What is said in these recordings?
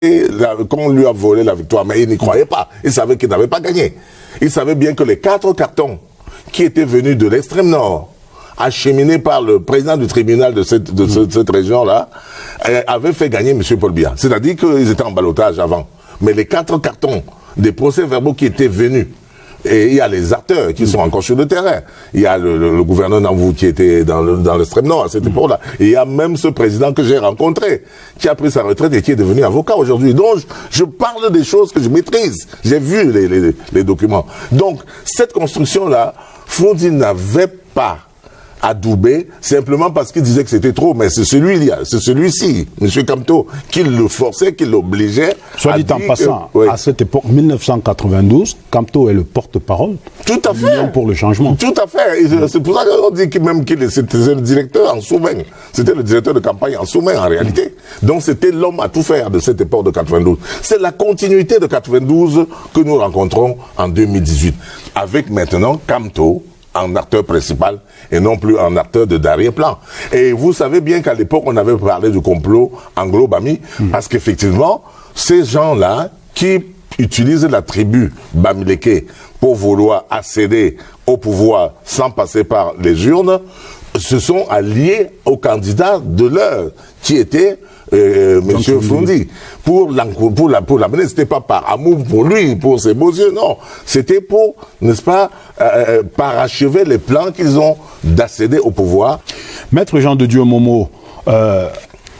qu'on lui a volé la victoire, mais il n'y croyait pas. Il savait qu'il n'avait pas gagné. Il savait bien que les 4 cartons qui étaient venus de l'extrême nord, acheminés par le président du tribunal de cette région-là, avaient fait gagner M. Paul Biya. C'est-à-dire qu'ils étaient en ballottage avant. Mais les 4 cartons des procès-verbaux qui étaient venus, et il y a les acteurs qui sont encore sur le terrain. Il y a le gouverneur Namvou qui était dans l'extrême nord à cette époque-là. Et il y a même ce président que j'ai rencontré, qui a pris sa retraite et qui est devenu avocat aujourd'hui. Donc, je parle des choses que je maîtrise. J'ai vu les documents. Donc, cette construction-là, Frondi n'avait pas adoubé simplement parce qu'il disait que c'était trop, mais c'est celui-ci, M. Kamto, qui le forçait, qui l'obligeait. Soit dit en passant, à cette époque, 1992, Kamto est le porte-parole. Tout à fait. Pour le changement. Tout à fait. C'est pour ça qu'on dit qu'il c'était le directeur en sous-main. C'était le directeur de campagne en sous-main, en réalité. Donc c'était l'homme à tout faire de cette époque de 92. C'est la continuité de 92 que nous rencontrons en 2018. Avec maintenant Kamto en acteur principal et non plus en acteur de d'arrière-plan. Et vous savez bien qu'à l'époque, on avait parlé du complot anglo-bami, parce qu'effectivement, ces gens-là qui utilisent la tribu Bamileke pour vouloir accéder au pouvoir sans passer par les urnes, se sont alliés aux candidats de l'heure, qui était Monsieur Frondi. Pour l'amener, c'était pas par amour pour lui, pour ses beaux yeux, non. C'était pour, n'est-ce pas, parachever les plans qu'ils ont d'accéder au pouvoir. Maître Jean de Dieu Momo,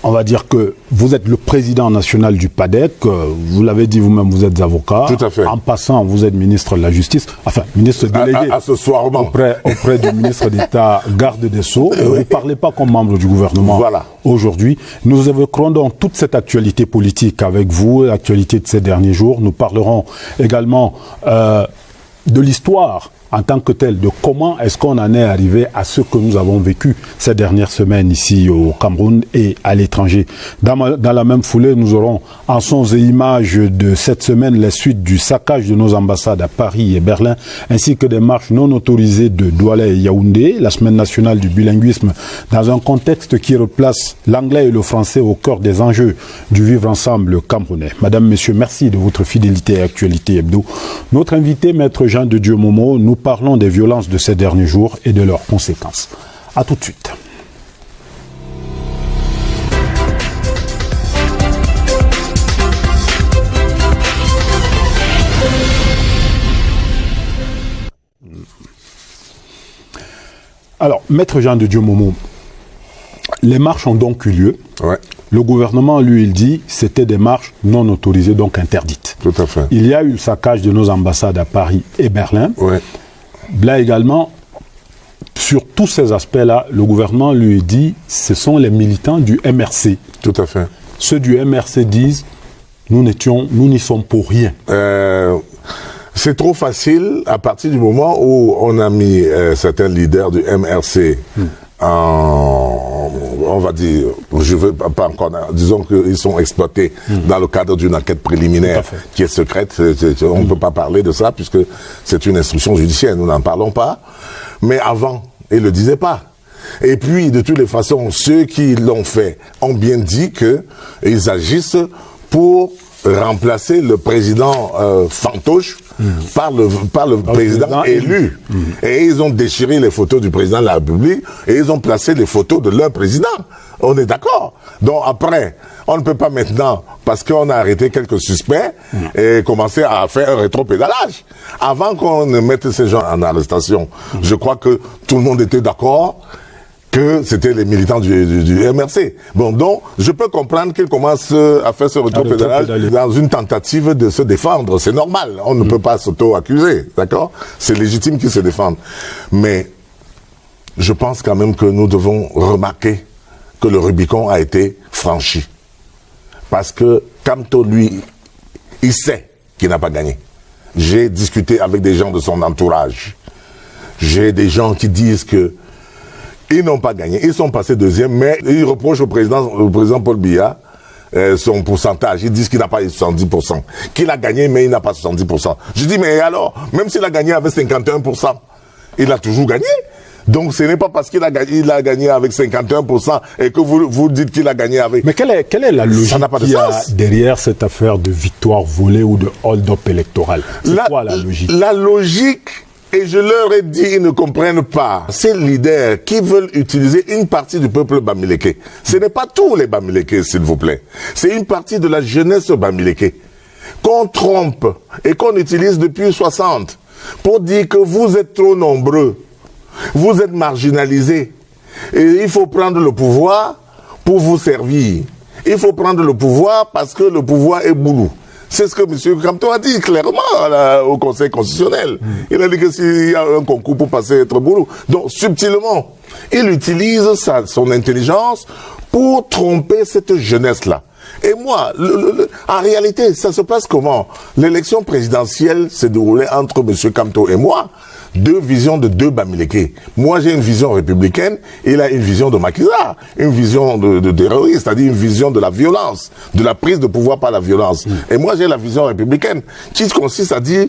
on va dire que vous êtes le président national du PADEC, vous l'avez dit vous-même, vous êtes avocat. Tout à fait. En passant, vous êtes ministre de la Justice, enfin, ministre délégué. Accessoirement. Auprès du ministre d'État, garde des Sceaux. Vous ne parlez pas comme membre du gouvernement. Voilà. Aujourd'hui, nous évoquerons donc toute cette actualité politique avec vous, l'actualité de ces derniers jours. Nous parlerons également de l'histoire en tant que tel, de comment est-ce qu'on en est arrivé à ce que nous avons vécu ces dernières semaines ici au Cameroun et à l'étranger. Dans la même foulée, nous aurons en sons et images de cette semaine les suites du saccage de nos ambassades à Paris et Berlin, ainsi que des marches non autorisées de Douala et Yaoundé, la semaine nationale du bilinguisme, dans un contexte qui replace l'anglais et le français au cœur des enjeux du vivre ensemble camerounais. Madame, Messieurs, merci de votre fidélité à Actualité Hebdo. Notre invité, Maître Jean de Dieu Momo, nous parlons des violences de ces derniers jours et de leurs conséquences. À tout de suite. Alors, Maître Jean de Dieu Momo, les marches ont donc eu lieu. Ouais. Le gouvernement, lui, il dit c'était des marches non autorisées, donc interdites. Tout à fait. Il y a eu le saccage de nos ambassades à Paris et Berlin. Ouais. Là également, sur tous ces aspects-là, le gouvernement lui dit ce sont les militants du MRC. Tout à fait. Ceux du MRC disent nous n'y sommes pour rien. C'est trop facile à partir du moment où on a mis certains leaders du MRC on va dire, je veux pas encore, disons qu'ils sont exploités dans le cadre d'une enquête préliminaire qui est secrète. On ne peut pas parler de ça puisque c'est une instruction judiciaire, nous n'en parlons pas. Mais avant, ils ne le disaient pas. Et puis, de toutes les façons, ceux qui l'ont fait ont bien dit qu'ils agissent pour remplacer le président fantoche par le président élu. Et ils ont déchiré les photos du président de la République et ils ont placé les photos de leur président. On est d'accord. Donc après, on ne peut pas maintenant, parce qu'on a arrêté quelques suspects, et commencer à faire un rétropédalage. Avant qu'on ne mette ces gens en arrestation, je crois que tout le monde était d'accord que c'était les militants du MRC. Bon, donc, je peux comprendre qu'ils commencent à faire ce rétropédalage dans une tentative de se défendre. C'est normal. On ne peut pas s'auto-accuser, d'accord? C'est légitime qu'ils se défendent. Mais, je pense quand même que nous devons remarquer que le Rubicon a été franchi. Parce que Kamto, lui, il sait qu'il n'a pas gagné. J'ai discuté avec des gens de son entourage. J'ai des gens qui disent que ils n'ont pas gagné. Ils sont passés deuxième, mais ils reprochent au président Paul Biya son pourcentage. Ils disent qu'il n'a pas eu 70%. Qu'il a gagné, mais il n'a pas 70%. Je dis, mais alors, même s'il a gagné avec 51%, il a toujours gagné. Donc ce n'est pas parce qu'il a gagné avec 51% et que vous dites qu'il a gagné avec... Mais quelle est la logique qu'il y a derrière cette affaire de victoire volée ou de hold-up électoral? C'est quoi la logique? La logique, et je leur ai dit, ils ne comprennent pas. Ces leaders qui veulent utiliser une partie du peuple bamileke. Ce n'est pas tous les bamileke, s'il vous plaît. C'est une partie de la jeunesse bamileke qu'on trompe et qu'on utilise depuis 60 pour dire que vous êtes trop nombreux, vous êtes marginalisés et il faut prendre le pouvoir pour vous servir. Il faut prendre le pouvoir parce que le pouvoir est boulou. C'est ce que M. Kamto a dit clairement au Conseil constitutionnel. Il a dit que s'il y a un concours pour passer être boulou. Donc, subtilement, il utilise son intelligence pour tromper cette jeunesse-là. Et moi, en réalité, ça se passe comment? L'élection présidentielle s'est déroulée entre M. Kamto et moi. Deux visions de deux bamileke. Moi, j'ai une vision républicaine, il a une vision de Macky Sall, une vision de terroriste, c'est-à-dire une vision de la violence, de la prise de pouvoir par la violence. Et moi, j'ai la vision républicaine, qui consiste à dire,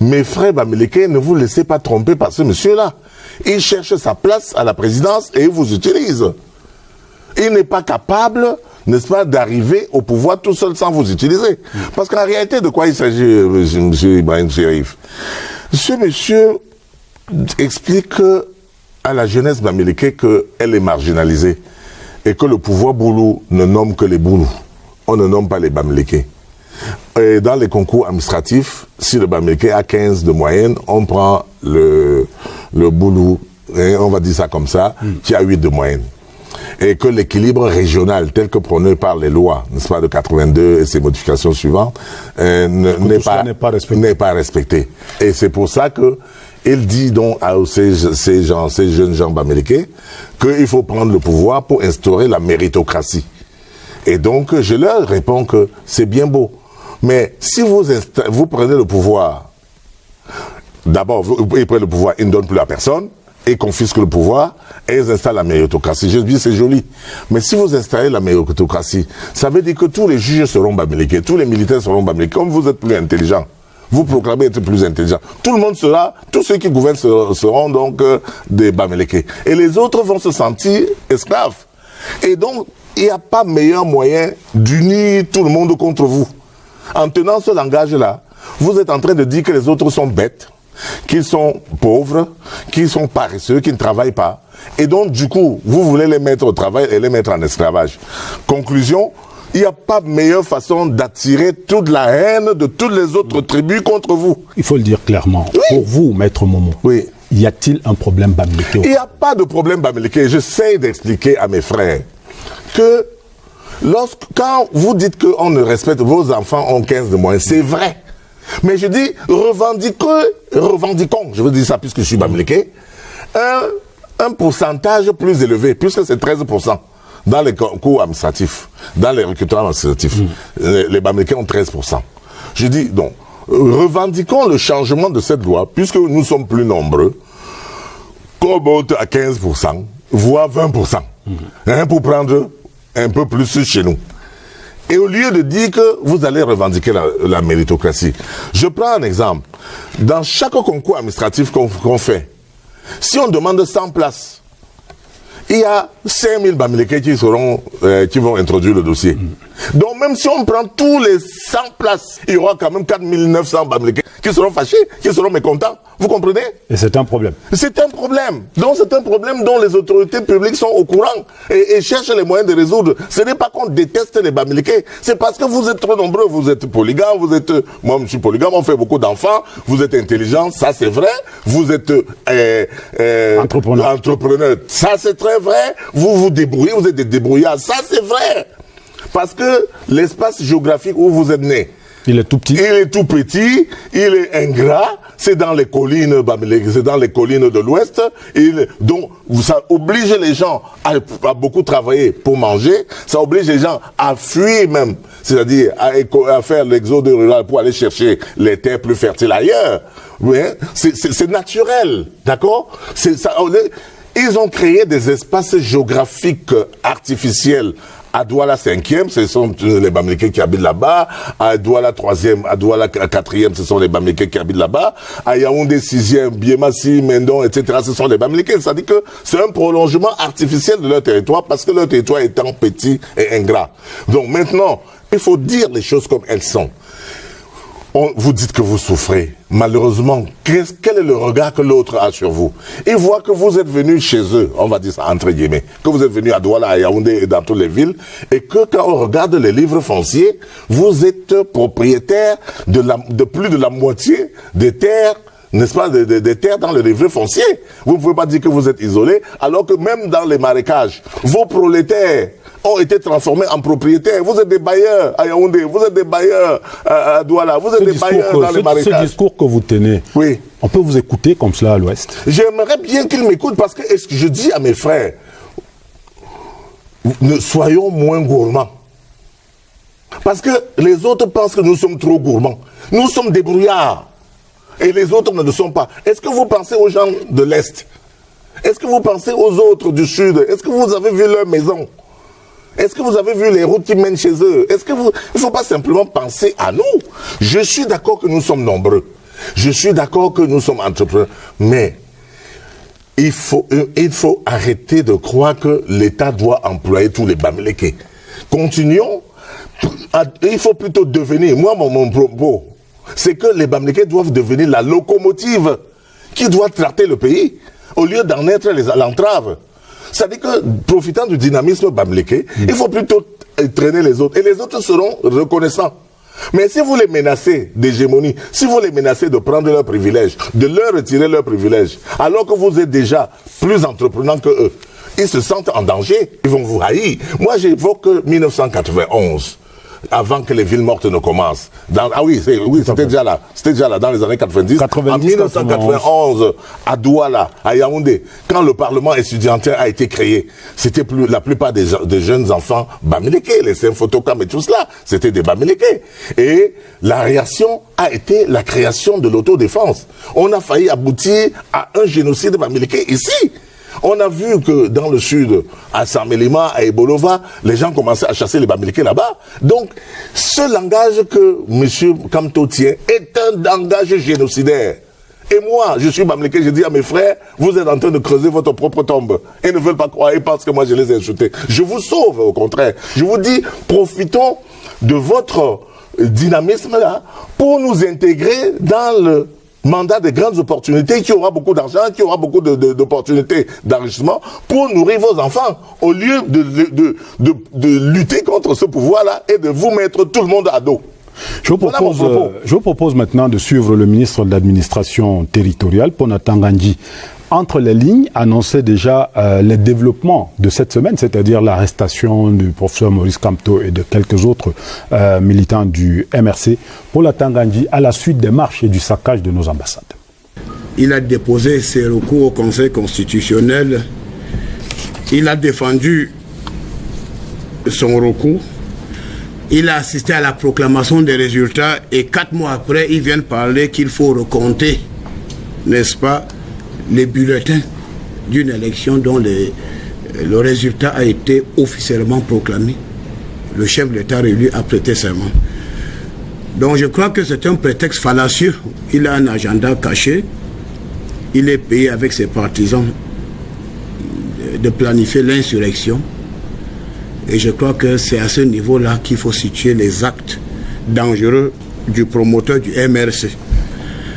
mes frères bamileke, ne vous laissez pas tromper par ce monsieur-là. Il cherche sa place à la présidence et il vous utilise. Il n'est pas capable, n'est-ce pas, d'arriver au pouvoir tout seul sans vous utiliser. Parce qu'en réalité, de quoi il s'agit, M. Ibrahim Chérif? Ce monsieur explique à la jeunesse bamileke qu'elle est marginalisée et que le pouvoir boulou ne nomme que les boulous. On ne nomme pas les bamileke. Et dans les concours administratifs, si le bamileke a 15 de moyenne, on prend le boulou, et on va dire ça comme ça, qui a 8 de moyenne. Et que l'équilibre régional tel que prôné par les lois, n'est-ce pas, de 82 et ses modifications suivantes, n'est pas respecté. Et c'est pour ça que il dit donc à ces jeunes gens bamileke qu'il faut prendre le pouvoir pour instaurer la méritocratie. Et donc je leur réponds que c'est bien beau, mais si vous prenez le pouvoir, d'abord ils prennent le pouvoir, ils ne donnent plus à personne, et confisquent le pouvoir, et ils installent la méritocratie. Je dis c'est joli. Mais si vous installez la méritocratie, ça veut dire que tous les juges seront bamileke, tous les militaires seront bamileke. Comme vous êtes plus intelligents, vous proclamez être plus intelligent. Tout le monde sera, tous ceux qui gouvernent seront donc des bamileke. Et les autres vont se sentir esclaves. Et donc, il n'y a pas meilleur moyen d'unir tout le monde contre vous. En tenant ce langage-là, vous êtes en train de dire que les autres sont bêtes, qu'ils sont pauvres, qu'ils sont paresseux, qu'ils ne travaillent pas. Et donc, du coup, vous voulez les mettre au travail et les mettre en esclavage. Conclusion, il n'y a pas meilleure façon d'attirer toute la haine de toutes les autres tribus contre vous. Il faut le dire clairement. Oui. Pour vous, Maître Momo, oui, y a-t-il un problème bamileke? Il n'y a pas de problème bamileke. J'essaie d'expliquer à mes frères que quand vous dites qu'on ne respecte, vos enfants ont 15 de moins, c'est vrai. Mais je dis, revendiquons, je veux dire ça puisque je suis bamileke, un pourcentage plus élevé, puisque c'est 13% dans les concours administratifs, dans les recrutements administratifs. Les bamileke ont 13%. Je dis, donc, revendiquons le changement de cette loi, puisque nous sommes plus nombreux, qu'on vote à 15%, voire 20%, pour prendre un peu plus chez nous. Et au lieu de dire que vous allez revendiquer la méritocratie, je prends un exemple. Dans chaque concours administratif qu'on fait, si on demande 100 places, il y a 5000 bamileke qui vont introduire le dossier. Donc même si on prend tous les 100 places, il y aura quand même 4900 bamileke qui seront fâchés, qui seront mécontents. Vous comprenez? Et c'est un problème. C'est un problème. Donc c'est un problème dont les autorités publiques sont au courant et cherchent les moyens de résoudre. Ce n'est pas qu'on déteste les bamileke, c'est parce que vous êtes trop nombreux, vous êtes polygames, moi je suis polygame, on fait beaucoup d'enfants, vous êtes intelligents, ça c'est vrai, vous êtes entrepreneur, ça c'est très vrai, vous vous débrouillez, vous êtes des débrouillards, ça c'est vrai. Parce que l'espace géographique où vous êtes né, il est tout petit. Il est tout petit, il est ingrat, c'est dans les collines, c'est dans les collines de l'Ouest. Donc, ça oblige les gens à beaucoup travailler pour manger, ça oblige les gens à fuir même, c'est-à-dire à faire l'exode rural pour aller chercher les terres plus fertiles ailleurs. Oui, c'est naturel, d'accord? Ils ont créé des espaces géographiques artificiels À Douala 5e, ce sont les Bamileke qui habitent là-bas. À Douala 3e, à Douala 4e, ce sont les Bamileke qui habitent là-bas. À Yaoundé 6e, Biemassi, Mendon, etc., ce sont les Bamileke. C'est-à-dire que c'est un prolongement artificiel de leur territoire parce que leur territoire étant petit et ingrat. Donc maintenant, il faut dire les choses comme elles sont. Vous dites que vous souffrez. Malheureusement, quel est le regard que l'autre a sur vous? Ils voient que vous êtes venu chez eux, on va dire ça entre guillemets, que vous êtes venu à Douala, à Yaoundé et dans toutes les villes, et que quand on regarde les livres fonciers, vous êtes propriétaire de plus de la moitié des terres, n'est-ce pas, des terres dans le livre foncier. Vous ne pouvez pas dire que vous êtes isolé, alors que même dans les marécages, vos prolétaires ont été transformés en propriétaires. Vous êtes des bailleurs à Yaoundé, vous êtes des bailleurs à Douala, vous êtes des bailleurs dans les marécages. Ce discours que vous tenez, oui. On peut vous écouter comme cela à l'Ouest? J'aimerais bien qu'ils m'écoutent parce que je dis à mes frères, soyons moins gourmands. Parce que les autres pensent que nous sommes trop gourmands. Nous sommes des brouillards. Et les autres ne le sont pas. Est-ce que vous pensez aux gens de l'Est? Est-ce que vous pensez aux autres du Sud? Est-ce que vous avez vu leur maison? Est-ce que vous avez vu les routes qui mènent chez eux? Il ne faut pas simplement penser à nous. Je suis d'accord que nous sommes nombreux. Je suis d'accord que nous sommes entrepreneurs. Mais il faut arrêter de croire que l'État doit employer tous les Bamileke. Continuons. Il faut plutôt devenir, moi mon propos, c'est que les Bamileke doivent devenir la locomotive qui doit traiter le pays, au lieu d'en être l'entrave. C'est-à-dire que, profitant du dynamisme Bamileke, il faut plutôt traîner les autres. Et les autres seront reconnaissants. Mais si vous les menacez d'hégémonie, si vous les menacez de prendre leurs privilèges, de leur retirer leurs privilèges, alors que vous êtes déjà plus entreprenants que eux, ils se sentent en danger, ils vont vous haïr. Moi, j'évoque 1991. Avant que les villes mortes ne commencent. C'était déjà là. C'était déjà là dans les années 90. En 1991, à Douala, à Yaoundé, quand le Parlement étudiantin a été créé, c'était la plupart des jeunes enfants Bamileke, les Symphotocames et tout cela, c'était des Bamileke. Et la réaction a été la création de l'autodéfense. On a failli aboutir à un génocide Bamileke ici. On a vu que dans le sud, à Samelima, à Ebolova, les gens commençaient à chasser les Bamileke là-bas. Donc, ce langage que M. Kamto tient est un langage génocidaire. Et moi, je suis Bamileke, je dis à mes frères, vous êtes en train de creuser votre propre tombe. Ils ne veulent pas croire, ils pensent que moi je les ai insultés. Je vous sauve, au contraire. Je vous dis, profitons de votre dynamisme là pour nous intégrer dans le mandat de grandes opportunités, qui aura beaucoup d'argent, qui aura beaucoup d'opportunités d'enrichissement pour nourrir vos enfants, au lieu de lutter contre ce pouvoir-là et de vous mettre tout le monde à dos. Je vous propose maintenant de suivre le ministre de l'administration territoriale, Ponata Ngandji. Entre les lignes, annonçait déjà les développements de cette semaine, c'est-à-dire l'arrestation du professeur Maurice Kamto et de quelques autres militants du MRC, Ponata Ngandji, à la suite des marches et du saccage de nos ambassades. Il a déposé ses recours au Conseil constitutionnel. Il a défendu son recours. Il a assisté à la proclamation des résultats et 4 mois après, ils viennent parler qu'il faut recompter, n'est-ce pas, les bulletins d'une élection dont le résultat a été officiellement proclamé. Le chef de l'État réélu a prêté serment. Donc je crois que c'est un prétexte fallacieux. Il a un agenda caché. Il est payé avec ses partisans de planifier l'insurrection. Et je crois que c'est à ce niveau-là qu'il faut situer les actes dangereux du promoteur du MRC.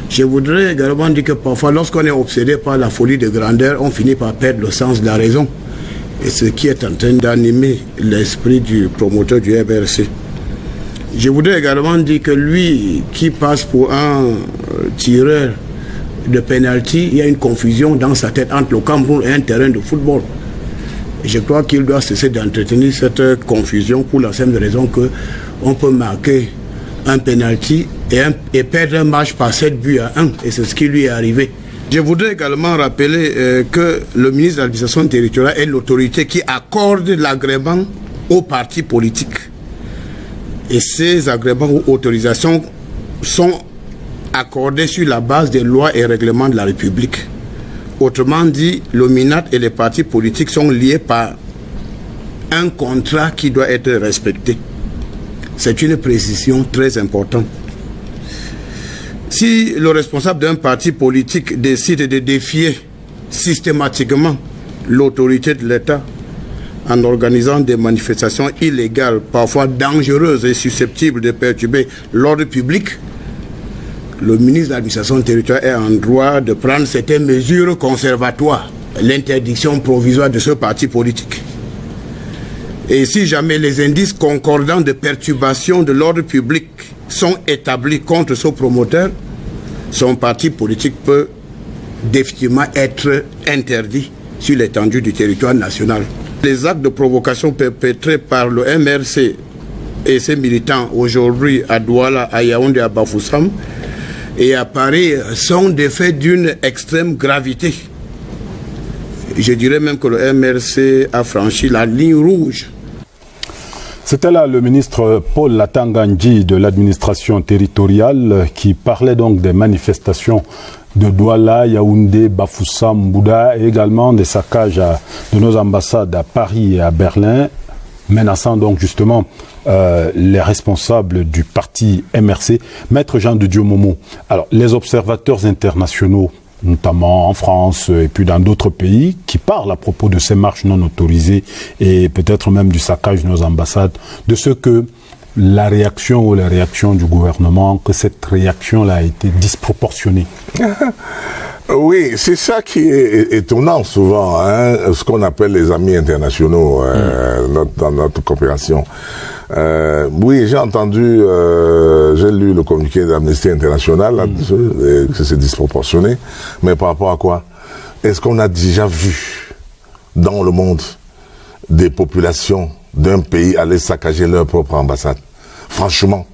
Je voudrais également dire que parfois, lorsqu'on est obsédé par la folie de grandeur, on finit par perdre le sens de la raison. Et ce qui est en train d'animer l'esprit du promoteur du MRC. Je voudrais également dire que lui, qui passe pour un tireur de pénalty, il y a une confusion dans sa tête entre le Cameroun et un terrain de football. Et je crois qu'il doit cesser d'entretenir cette confusion pour la simple raison qu'on peut marquer un pénalty et perdre un match par 7 buts à 1. Et c'est ce qui lui est arrivé. Je voudrais également rappeler que le ministre de l'administration territoriale est l'autorité qui accorde l'agrément aux partis politiques. Et ces agréments ou autorisations sont accordés sur la base des lois et règlements de la République. Autrement dit, le MINAT et les partis politiques sont liés par un contrat qui doit être respecté. C'est une précision très importante. Si le responsable d'un parti politique décide de défier systématiquement l'autorité de l'État en organisant des manifestations illégales, parfois dangereuses et susceptibles de perturber l'ordre public, le ministre de l'administration territoriale est en droit de prendre certaines mesures conservatoires, l'interdiction provisoire de ce parti politique. Et si jamais les indices concordants de perturbation de l'ordre public sont établis contre ce promoteur, son parti politique peut définitivement être interdit sur l'étendue du territoire national. Les actes de provocation perpétrés par le MRC et ses militants aujourd'hui à Douala, à Yaoundé, à Bafoussam et à Paris sont des faits d'une extrême gravité. Je dirais même que le MRC a franchi la ligne rouge. C'était là le ministre Paul Latanga-Ndji de l'administration territoriale qui parlait donc des manifestations de Douala, Yaoundé, Bafoussam, Bouddha et également des saccages de nos ambassades à Paris et à Berlin, menaçant donc justement les responsables du parti MRC. Maître Jean de Dieu Momo, alors les observateurs internationaux, notamment en France et puis dans d'autres pays, qui parlent à propos de ces marches non autorisées et peut-être même du saccage de nos ambassades, de ce que la réaction ou les réactions du gouvernement, que cette réaction-là a été disproportionnée. Oui, c'est ça qui est étonnant souvent, hein, ce qu'on appelle les amis internationaux dans notre coopération. Oui, j'ai entendu, j'ai lu le communiqué d'Amnesty International, que c'est disproportionné, mais par rapport à quoi? Est-ce qu'on a déjà vu dans le monde des populations d'un pays aller saccager leur propre ambassade? Franchement,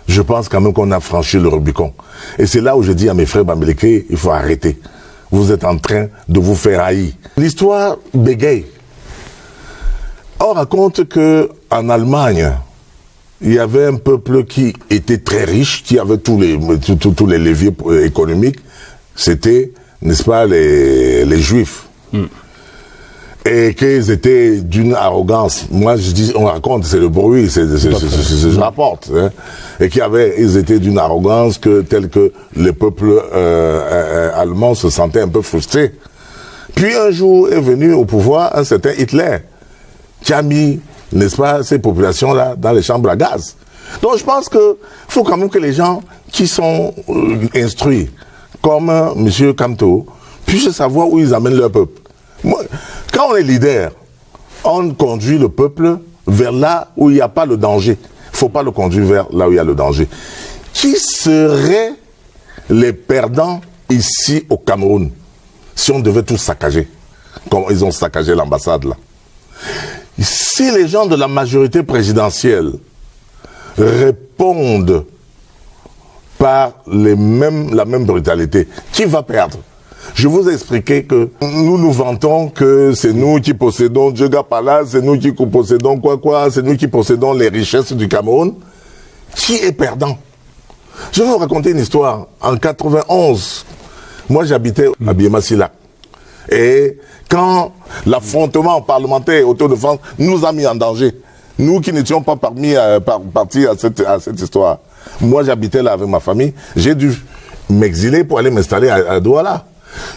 je pense quand même qu'on a franchi le Rubicon. Et c'est là où je dis à mes frères Bamileke, il faut arrêter. Vous êtes en train de vous faire haïr. L'histoire bégaye. On raconte que en Allemagne, il y avait un peuple qui était très riche, qui avait tous les leviers économiques. C'était, n'est-ce pas, les Juifs. Et qu'ils étaient d'une arrogance. Moi, je dis, on raconte, c'est le bruit, je rapporte. Hein, et ils étaient d'une arrogance tel que le peuple allemand se sentait un peu frustré. Puis un jour est venu au pouvoir un certain Hitler, qui a mis, n'est-ce pas, ces populations-là dans les chambres à gaz. Donc je pense qu'il faut quand même que les gens qui sont instruits, comme M. Kamto, puissent savoir où ils amènent leur peuple. Moi, quand on est leader, on conduit le peuple vers là où il n'y a pas le danger. Il ne faut pas le conduire vers là où il y a le danger. Qui seraient les perdants ici au Cameroun si on devait tout saccager, comme ils ont saccagé l'ambassade là? Si les gens de la majorité présidentielle répondent par la même brutalité, qui va perdre? Je vous ai expliqué que nous nous vantons que c'est nous qui possédons Djega Palace, c'est nous qui possédons c'est nous qui possédons les richesses du Cameroun. Qui est perdant? Je vais vous raconter une histoire. En 91, moi j'habitais à Biémassila. Et quand l'affrontement parlementaire autour de France nous a mis en danger, nous qui n'étions pas partis à cette histoire, moi j'habitais là avec ma famille, j'ai dû m'exiler pour aller m'installer à Douala.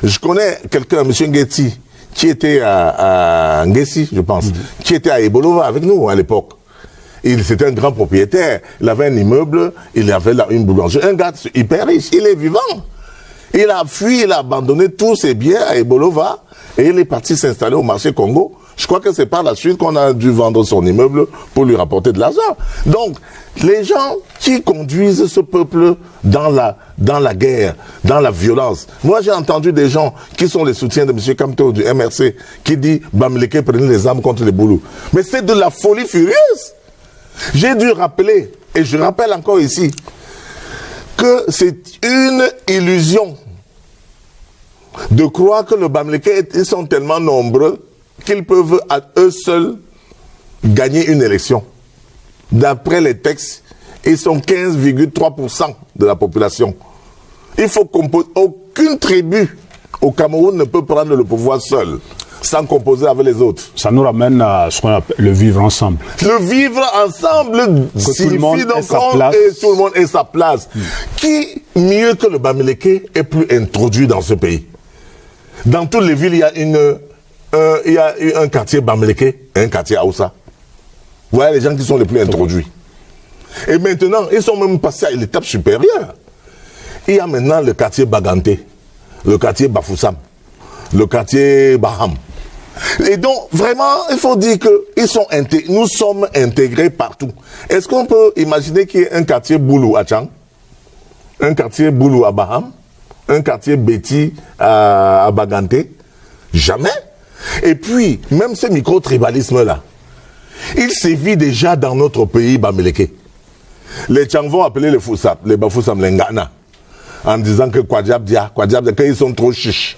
Je connais quelqu'un, M. Ngeti, qui était à Ngesi, je pense, qui était à Ebolova avec nous à l'époque. C'était un grand propriétaire, il avait un immeuble, il avait une boulangerie, un gars hyper riche, il est vivant. Il a fui, il a abandonné tous ses biens à Ebolova et il est parti s'installer au marché Congo. Je crois que c'est par la suite qu'on a dû vendre son immeuble pour lui rapporter de l'argent. Donc, les gens qui conduisent ce peuple dans la guerre, dans la violence. Moi, j'ai entendu des gens qui sont les soutiens de M. Kamto du MRC qui dit « Bamileke prenez les armes contre les boulous ». Mais c'est de la folie furieuse. J'ai dû rappeler, et je rappelle encore ici, que c'est une illusion de croire que le Bamileke, ils sont tellement nombreux qu'ils peuvent à eux seuls gagner une élection. D'après les textes, ils sont 15,3% de la population. Il faut composer. Aucune tribu au Cameroun ne peut prendre le pouvoir seul. sans composer avec les autres. Ça nous ramène à ce qu'on appelle le vivre ensemble. Le vivre ensemble signifie donc et tout le monde ait sa place. Qui, mieux que le Bamileke, est plus introduit dans ce pays? Dans toutes les villes, il y a un quartier Bamileke et un quartier Aoussa. Vous voyez les gens qui sont les plus introduits. Et maintenant, ils sont même passés à l'étape supérieure. Il y a maintenant le quartier Baganté, le quartier Bafoussam, le quartier Baham. Et donc, vraiment, il faut dire que nous sommes intégrés partout. Est-ce qu'on peut imaginer qu'il y ait un quartier Boulou à Tchang, un quartier Boulou à Baham, un quartier Betty à Baganté? Jamais. Et puis, même ce micro-tribalisme-là, il sévit déjà dans notre pays Bamileke. Les Tchang vont appeler les Foussap, les Bafoussam, les Ngana, en disant que Kwadjab Dia, quand ils sont trop chiches.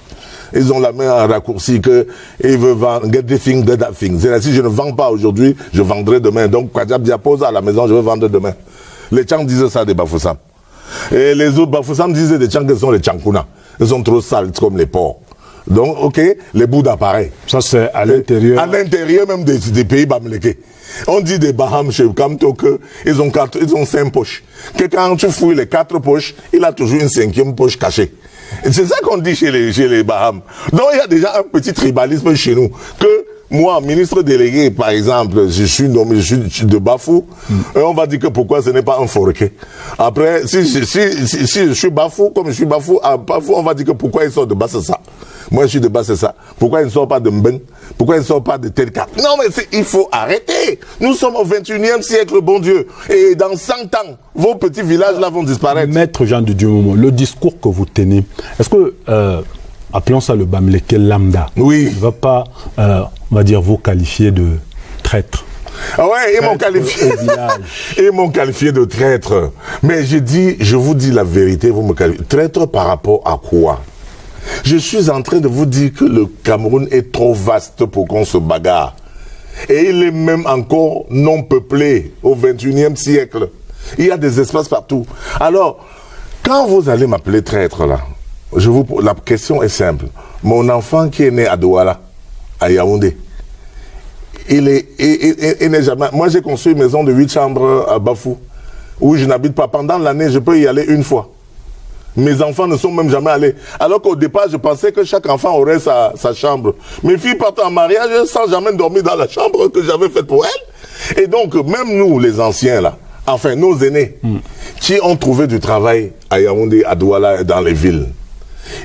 Ils ont la main en raccourci qu'ils veulent vendre, get the thing, get that thing. C'est-à-dire, si je ne vends pas aujourd'hui, je vendrai demain. Donc, Kwadjab Dia pose à la maison, je vais vendre demain. Les Tchang disaient ça des Bafoussam. Et les autres Bafoussam disaient des Tchang que sont les Tchankuna. Ils sont trop sales comme les porcs. Donc, ok, les Bouddhas pareil. Ça, c'est à l'intérieur. À l'intérieur même des pays Bamileke. On dit des Baham chez Kamto qu'ils ont 5 poches. Que quand tu fouilles les 4 poches, il a toujours une 5e poche cachée. C'est ça qu'on dit chez les Baham. Donc il y a déjà un petit tribalisme chez nous. Que moi, ministre délégué, par exemple, je suis de Bafou, on va dire que pourquoi ce n'est pas un Foreké. Après, si je suis Bafou, comme je suis Bafou, à Bafou, on va dire que pourquoi ils sortent de Bassassa. Moi, je suis de Bassassa. Pourquoi ils ne sortent pas de Mbeng? Pourquoi ils ne sortent pas de Telka? Non, mais il faut arrêter. Nous sommes au 21e siècle, bon Dieu. Et dans 100 ans, vos petits villages-là vont disparaître. Maître Jean de Dieu Momo, le discours que vous tenez, est-ce que, appelons ça le Bamileke lambda, oui, ne va pas, on va dire, vous qualifier de traître? Ah ouais, ils m'ont qualifié de traître. Mais je vous dis la vérité, vous me qualifiez. Traître par rapport à quoi? Je suis en train de vous dire que le Cameroun est trop vaste pour qu'on se bagarre. Et il est même encore non peuplé au 21e siècle. Il y a des espaces partout. Alors, quand vous allez m'appeler traître là, la question est simple. Mon enfant qui est né à Douala, à Yaoundé, il n'est jamais... Moi, j'ai construit une maison de 8 chambres à Bafou, où je n'habite pas. Pendant l'année, je peux y aller une fois. Mes enfants ne sont même jamais allés. Alors qu'au départ, je pensais que chaque enfant aurait sa chambre. Mes filles partent en mariage sans jamais dormir dans la chambre que j'avais faite pour elles. Et donc, même nous, les anciens, là, enfin, nos aînés, qui ont trouvé du travail à Yaoundé, à Douala, dans les villes,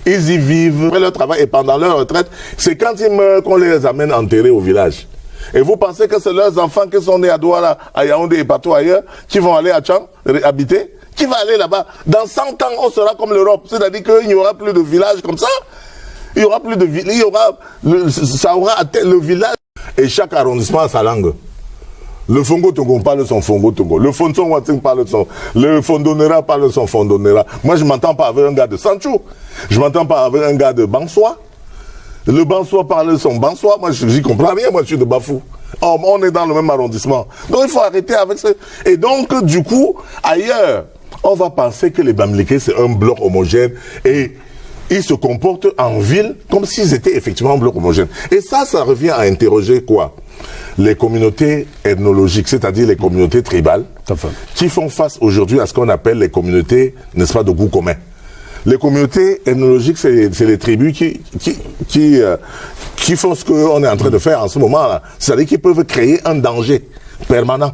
ils y vivent, après leur travail et pendant leur retraite, c'est quand ils meurent qu'on les amène enterrer au village. Et vous pensez que c'est leurs enfants qui sont nés à Douala, à Yaoundé et partout ailleurs, qui vont aller à Tchang, habiter? Qui va aller là-bas? Dans 100 ans, on sera comme l'Europe. C'est-à-dire qu'il n'y aura plus de villages comme ça. Il n'y aura plus de villages. Ça aura atteint le village. Et chaque arrondissement a sa langue. Le Fongo Tongo parle son Fongo Tongo. Le Fondson Wating parle son... Le Fondonera parle son Fondonera. Moi, je ne m'entends pas avec un gars de Sancho. Je ne m'entends pas avec un gars de Bansoa. Le Bansoa parle son Bansoa. Moi, je n'y comprends rien. Moi, je suis de Bafou. Oh, on est dans le même arrondissement. Donc, il faut arrêter avec ça. Et donc, du coup, ailleurs, on va penser que les Bamileke, c'est un bloc homogène et ils se comportent en ville comme s'ils étaient effectivement un bloc homogène. Et ça revient à interroger quoi? Les communautés ethnologiques, c'est-à-dire les communautés tribales, qui font face aujourd'hui à ce qu'on appelle les communautés, n'est-ce pas, de goût commun. Les communautés ethnologiques, c'est les tribus qui font ce qu'on est en train de faire en ce moment-là. C'est-à-dire qu'ils peuvent créer un danger permanent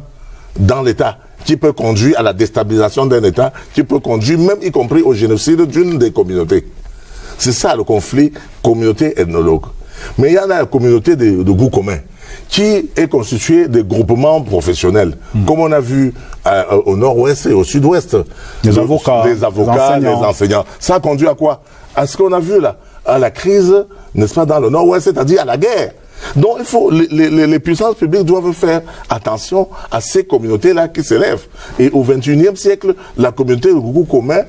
dans l'État, qui peut conduire à la déstabilisation d'un État, qui peut conduire même y compris au génocide d'une des communautés. C'est ça le conflit communauté ethnologue. Mais il y en a une communauté de goût commun qui est constituée de groupements professionnels, comme on a vu au nord-ouest et au sud-ouest. Les avocats, les enseignants. Ça conduit à quoi? À ce qu'on a vu là, à la crise, n'est-ce pas, dans le nord-ouest, c'est-à-dire à la guerre. Donc il faut, les puissances publiques doivent faire attention à ces communautés-là qui s'élèvent. Et au 21e siècle, la communauté de goût commun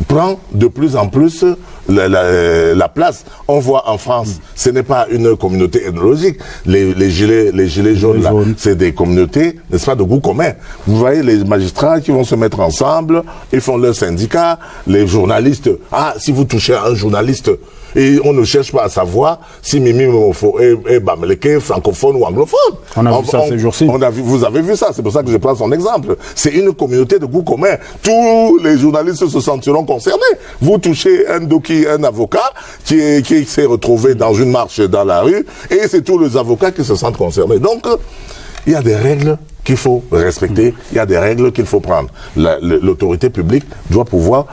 prend de plus en plus la place. On voit en France, ce n'est pas une communauté ethnologique. Les gilets jaunes, là, c'est des communautés, n'est-ce pas, de goût commun. Vous voyez les magistrats qui vont se mettre ensemble, ils font leur syndicat, les journalistes. Ah, si vous touchez à un journaliste, et on ne cherche pas à savoir si Mimi Momofo est bamileke, francophone ou anglophone. On a vu ça ces jours-ci. Vous avez vu ça, c'est pour ça que je prends son exemple. C'est une communauté de goût commun. Tous les journalistes se sentiront concernés. Vous touchez un avocat qui s'est retrouvé dans une marche dans la rue, et c'est tous les avocats qui se sentent concernés. Donc, il y a des règles qu'il faut respecter, il y a des règles qu'il faut prendre. L'autorité publique doit pouvoir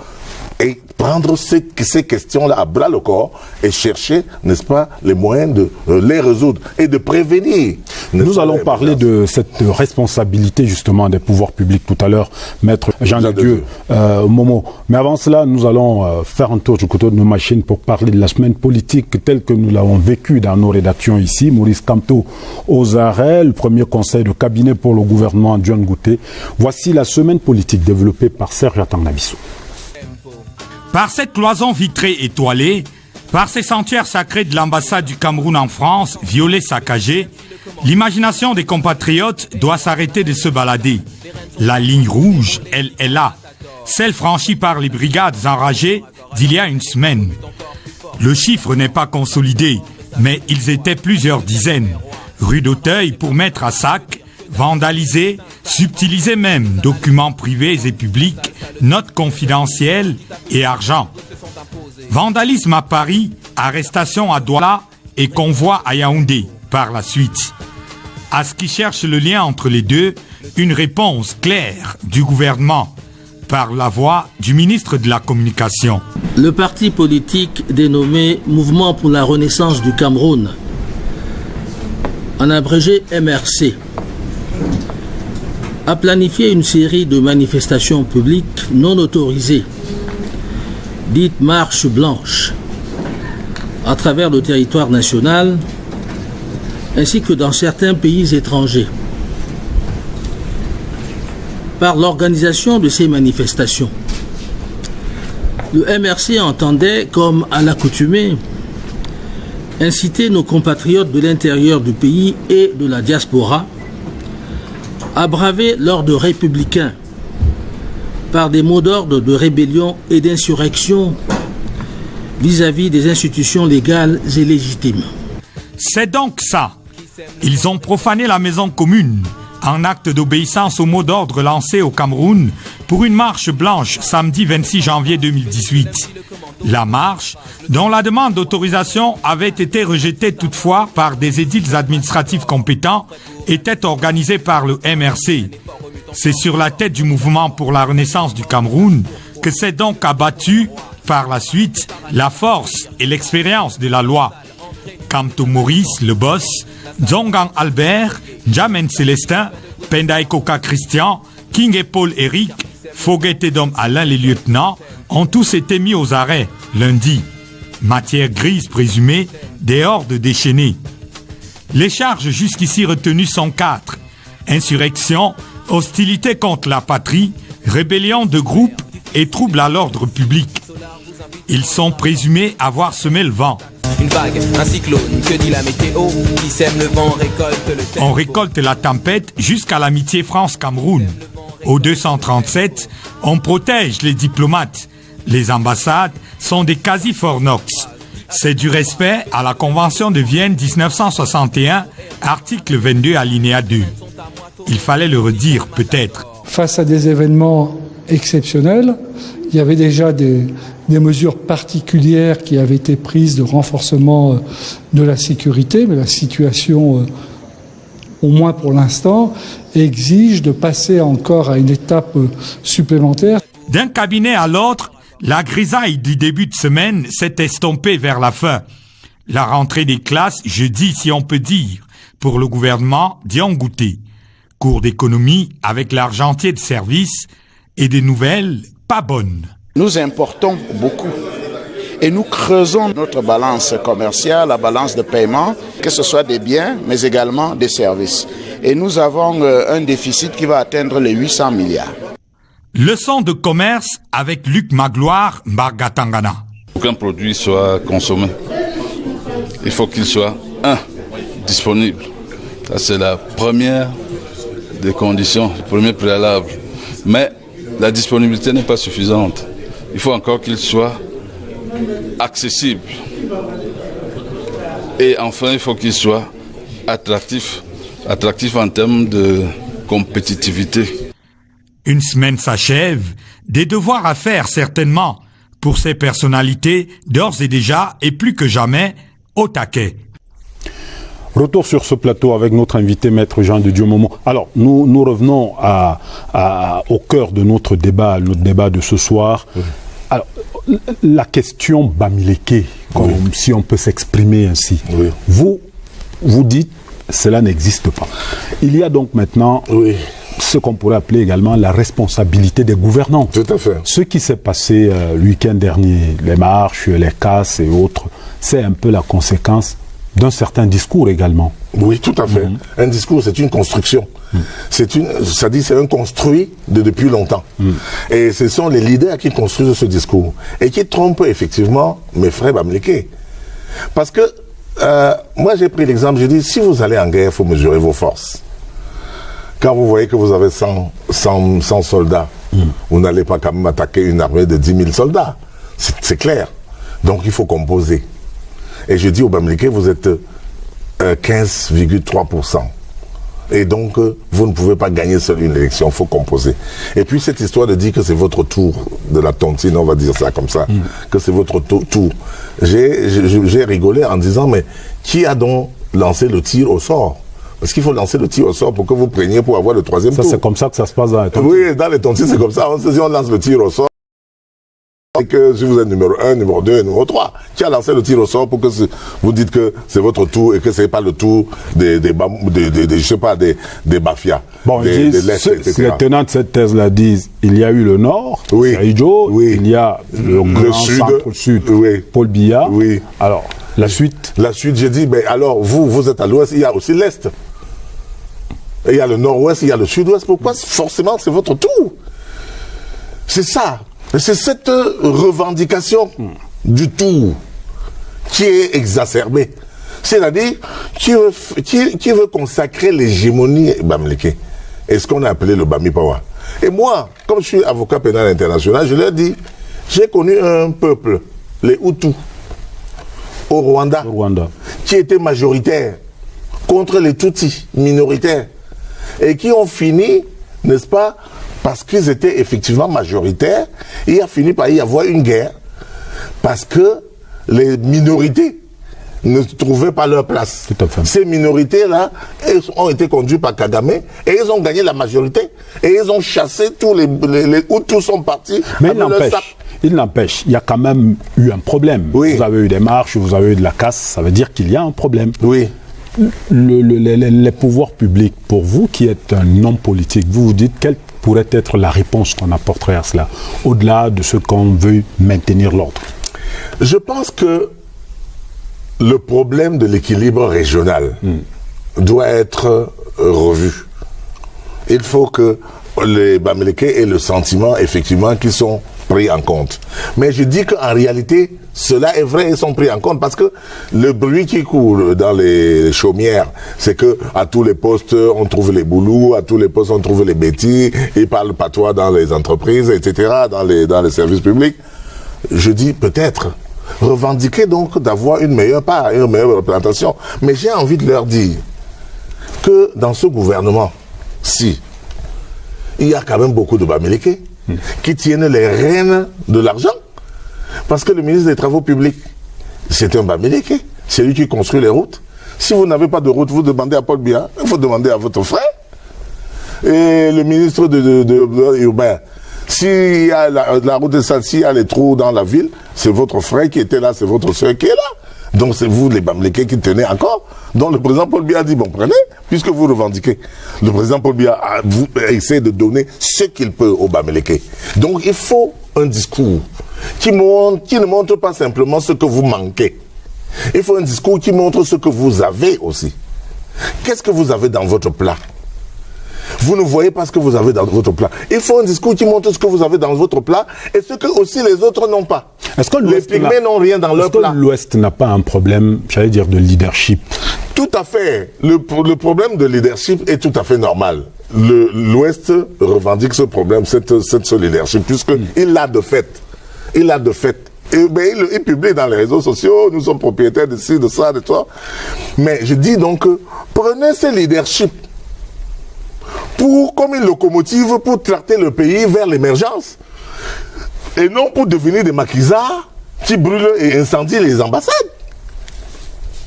prendre ces questions-là à bras le corps et chercher, n'est-ce pas, les moyens de les résoudre et de prévenir. Nous allons parler de cette responsabilité justement des pouvoirs publics tout à l'heure, Maître Jean de Dieu, Momo. Mais avant cela, nous allons faire un tour du côté de nos machines pour parler de la semaine politique telle que nous l'avons vécue dans nos rédactions ici. Maurice Kamto aux arrêts, le premier conseil de cabinet pour le gouvernement John Gouté. Voici la semaine politique développée par Serge Atangnabiso. Par cette cloison vitrée étoilée, par ces sentiers sacrés de l'ambassade du Cameroun en France, violés, saccagés, l'imagination des compatriotes doit s'arrêter de se balader. La ligne rouge, elle est là, celle franchie par les brigades enragées d'il y a une semaine. Le chiffre n'est pas consolidé, mais ils étaient plusieurs dizaines. Rue d'Auteuil pour mettre à sac, vandaliser, subtiliser même documents privés et publics, notes confidentielles et argent. Vandalisme à Paris, arrestation à Douala et convoi à Yaoundé par la suite. À ce qui cherche le lien entre les deux, une réponse claire du gouvernement par la voix du ministre de la Communication. Le parti politique dénommé Mouvement pour la Renaissance du Cameroun, en abrégé MRC, a planifié une série de manifestations publiques non autorisées, dites marches blanches, à travers le territoire national, ainsi que dans certains pays étrangers. Par l'organisation de ces manifestations, le MRC entendait, comme à l'accoutumée, inciter nos compatriotes de l'intérieur du pays et de la diaspora à braver l'ordre républicain par des mots d'ordre de rébellion et d'insurrection vis-à-vis des institutions légales et légitimes. C'est donc ça. Ils ont profané la maison commune en acte d'obéissance au mot d'ordre lancé au Cameroun pour une marche blanche samedi 26 janvier 2018. La marche, dont la demande d'autorisation avait été rejetée toutefois par des édiles administratifs compétents, était organisée par le MRC. C'est sur la tête du mouvement pour la renaissance du Cameroun que s'est donc abattue par la suite la force et l'expérience de la loi. Kamto Maurice, le boss, Zongang Albert, Jamen Célestin, Pendaï Koka Christian, King et Paul Eric, Foguet et Dom Alain les lieutenants ont tous été mis aux arrêts lundi. Matière grise présumée, des hordes déchaînées. Les charges jusqu'ici retenues sont 4. Insurrection, hostilité contre la patrie, rébellion de groupe et trouble à l'ordre public. Ils sont présumés avoir semé le vent. Une vague, un cyclone, que dit la météo, qui sème le vent, récolte le tempo. On récolte la tempête jusqu'à l'amitié France-Cameroun. Au 237, on protège les diplomates. Les ambassades sont des quasi-fornox. C'est du respect à la Convention de Vienne 1961, article 22 alinéa 2. Il fallait le redire peut-être. Face à des événements exceptionnels, il y avait déjà des mesures particulières qui avaient été prises de renforcement de la sécurité, mais la situation, au moins pour l'instant, exige de passer encore à une étape supplémentaire. D'un cabinet à l'autre, la grisaille du début de semaine s'est estompée vers la fin. La rentrée des classes, jeudi si on peut dire, pour le gouvernement John Gouté. Cours d'économie avec l'argentier de service et des nouvelles pas bonnes. Nous importons beaucoup et nous creusons notre balance commerciale, la balance de paiement, que ce soit des biens mais également des services. Et nous avons un déficit qui va atteindre les 800 milliards. Leçon de commerce avec Luc Magloire Mbargatangana. Qu'un produit soit consommé, il faut qu'il soit, disponible. Ça, c'est la première des conditions, le premier préalable. Mais la disponibilité n'est pas suffisante. Il faut encore qu'il soit accessible. Et enfin, il faut qu'il soit attractif en termes de compétitivité. Une semaine s'achève, des devoirs à faire certainement pour ces personnalités d'ores et déjà et plus que jamais au taquet. Retour sur ce plateau avec notre invité, Maître Jean de Dieu Momo. Alors, nous revenons au cœur de notre débat de ce soir. Oui. Alors, la question Bamileke, si on peut s'exprimer ainsi. Oui. Vous dites, cela n'existe pas. Il y a donc maintenant ce qu'on pourrait appeler également la responsabilité des gouvernants. Tout à fait. Ce qui s'est passé le week-end dernier, les marches, les casses et autres, c'est un peu la conséquence d'un certain discours également. Oui, tout à fait. Un discours, c'est une construction. C'est un construit depuis longtemps. Et ce sont les leaders qui construisent ce discours et qui trompent effectivement mes frères Bamileke. Parce que moi j'ai pris l'exemple, j'ai dit si vous allez en guerre, il faut mesurer vos forces. Quand vous voyez que vous avez 100 soldats, vous n'allez pas quand même attaquer une armée de 10 000 soldats. C'est clair. Donc il faut composer. Et je dis au Bamileke, vous êtes 15,3%. Et donc, vous ne pouvez pas gagner seule une élection, il faut composer. Et puis, cette histoire de dire que c'est votre tour de la tontine, on va dire ça comme ça, que c'est votre tour. J'ai rigolé en disant, mais qui a donc lancé le tir au sort? Parce qu'il faut lancer le tir au sort pour que vous preniez pour avoir le troisième tour. C'est comme ça que ça se passe dans les tontines. Oui, dans les tontines, c'est comme ça. On lance le tir au sort. Et que si vous êtes numéro 1, numéro 2, numéro 3, qui a lancé le tir au sort pour que vous dites que c'est votre tour et que c'est pas le tour des mafias. Bon, les tenants de cette thèse-là disent, il y a eu le Nord, Saïdjo, il y a le grand centre-sud, Paul Biya. Oui. Alors, la suite? La suite, j'ai dit, mais alors, vous êtes à l'ouest, il y a aussi l'est. Et il y a le nord-ouest, il y a le sud-ouest. Pourquoi? Forcément, c'est votre tour. C'est ça. C'est cette revendication du tout qui est exacerbée. C'est-à-dire qui veut consacrer l'hégémonie Bamileke. Et ce qu'on a appelé le Bami Power. Et moi, comme je suis avocat pénal international, je leur dis, j'ai connu un peuple, les Hutus, au Rwanda, qui était majoritaire contre les Tutsis, minoritaires, et qui ont fini, n'est-ce pas, parce qu'ils étaient effectivement majoritaires, il a fini par y avoir une guerre, parce que les minorités ne trouvaient pas leur place. Tout à fait. Ces minorités-là, elles ont été conduites par Kagame, et ils ont gagné la majorité, et ils ont chassé tous les Hutus sont partis. Mais il n'empêche, il y a quand même eu un problème. Oui. Vous avez eu des marches, vous avez eu de la casse, ça veut dire qu'il y a un problème. Oui. Les pouvoirs publics, pour vous qui êtes un homme politique, vous vous dites quelle pourrait être la réponse qu'on apporterait à cela, au-delà de ce qu'on veut maintenir l'ordre? Je pense que le problème de l'équilibre régional doit être revu. Il faut que les Bamileke aient le sentiment, effectivement, qu'ils sont pris en compte. Mais je dis qu'en réalité, cela est vrai, ils sont pris en compte parce que le bruit qui court dans les chaumières, c'est que à tous les postes, on trouve les boulous, à tous les postes, on trouve les bêtis, ils parlent patois dans les entreprises, etc., dans les services publics. Je dis peut-être, revendiquer donc d'avoir une meilleure part, une meilleure représentation. Mais j'ai envie de leur dire que dans ce gouvernement, si, il y a quand même beaucoup de Bamileke qui tiennent les rênes de l'argent. Parce que le ministre des Travaux publics, c'est un Bamileke. C'est lui qui construit les routes. Si vous n'avez pas de route, vous demandez à Paul Biya, il faut demander à votre frère. Et le ministre de urbain, s'il y a la route de Salsi, s'il y a les trous dans la ville, c'est votre frère qui était là, c'est votre soeur qui est là. Donc c'est vous, les Bamileke, qui tenez encore. Donc le président Paul Biya a dit, bon, prenez, puisque vous revendiquez. Le président Paul Biya essaie de donner ce qu'il peut aux Bamileke. Donc il faut un discours qui ne montre pas simplement ce que vous manquez. Il faut un discours qui montre ce que vous avez aussi. Qu'est-ce que vous avez dans votre plat? Vous ne voyez pas ce que vous avez dans votre plat. Il faut un discours qui montre ce que vous avez dans votre plat et ce que aussi les autres n'ont pas. Est-ce que les Pygmées n'ont rien dans leur plat. Est-ce que l'Ouest n'a pas un problème, j'allais dire, de leadership? Tout à fait. Le problème de leadership est tout à fait normal. L'Ouest revendique ce problème, cette leadership, puisqu'il l'a de fait. Il l'a de fait. Et, il publie dans les réseaux sociaux, nous sommes propriétaires de ci, de ça, de toi. Mais je dis donc, prenez ce leadership comme une locomotive pour tracter le pays vers l'émergence. Et non pour devenir des maquisards qui brûlent et incendient les ambassades.